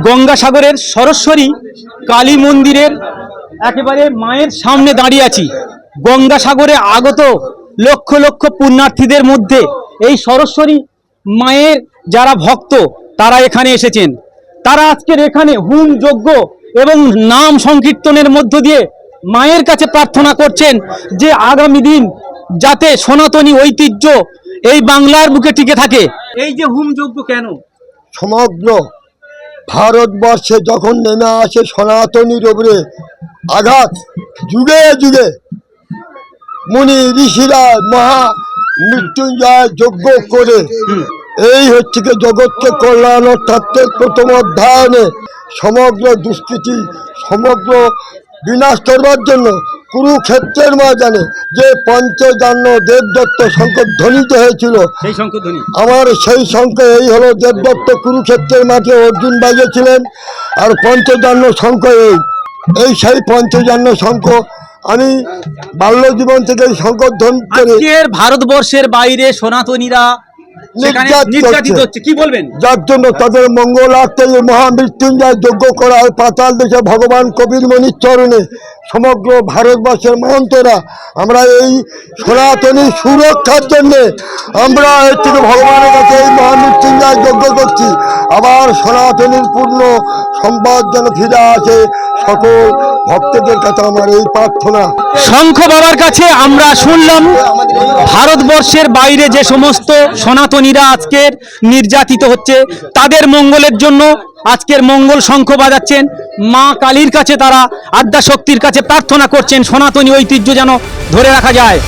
গঙ্গাসাগরের সরস্বতী কালী মন্দিরের একেবারে মায়ের সামনে দাঁড়িয়ে আছি। গঙ্গাসাগরে আগত লক্ষ লক্ষ পুণ্যার্থীদের মধ্যে এই সরস্বতী মায়ের যারা ভক্ত তারা এখানে এসেছেন। তারা আজকের এখানে হোম যজ্ঞ এবং নাম সংকীর্তনের মধ্য দিয়ে মায়ের কাছে প্রার্থনা করছেন যে আগামী দিন যাতে সনাতনী ঐতিহ্য এই বাংলার বুকে টিকে থাকে। এই যে হোম যজ্ঞ কেন? সমগ্র ভারতবর্ষে যখন নেমে আসে সনাতনীর উপরে আঘাত, যুগে যুগে মুনি ঋষিরা মহা মৃত্যুঞ্জয় যজ্ঞ করে এই হচ্ছে কি জগৎকে কল্যাণ তত্ত্বের প্রথম অধ্যায়নে সমগ্র দুষ্কৃতি সমগ্র বিনাশ করবার জন্য কুরুক্ষেত্রের ময়দানে যে পঞ্চজান্য দেবদত্ত শঙ্খ ধ্বনিত হয়েছিল, আমার সেই শঙ্খ এই হলো দেবদত্ত কুরুক্ষেত্রের মাঠে অর্জুন বাজিয়েছিলেন। আর পঞ্চজান্য শঙ্খ এই সেই পঞ্চজান্য শঙ্খ আমি বাল্য জীবন থেকে এই শঙ্খ ধ্বনি করে ভারতবর্ষের বাইরে সনাতনীরা নির্যাতিত হচ্ছে, কি বলবেন? যার জন্য তাদের মঙ্গলার্থে মহামৃত্যুঞ্জয় যজ্ঞ করা হয় পাতাল দেশে ভগবান কবির মণির চরণে। সমগ্র ভারতবর্ষের মহন্তরা আমরা এই সনাতনী সুরক্ষার জন্যে আমরা এর থেকে ভগবানের কাছে এই মহামৃত্যুঞ্জয় যজ্ঞ করছি। আবার সনাতনীর পূর্ণ সম্পদ যেন ফিরে আসে, সকল ভক্তদের কাছে আমার এই প্রার্থনা। শঙ্খ বাবার কাছে আমরা শুনলাম ভারতবর্ষের বাইরে যে সমস্ত সনাতনীরা আজকের নির্যাতিত হচ্ছে তাদের মঙ্গলের জন্য আজকের মঙ্গল শঙ্খ বাজাচ্ছেন। মা কালীর কাছে তারা আদ্যাশক্তির কাছে প্রার্থনা করছেন সনাতনী ঐতিহ্য যেন ধরে রাখা যায়।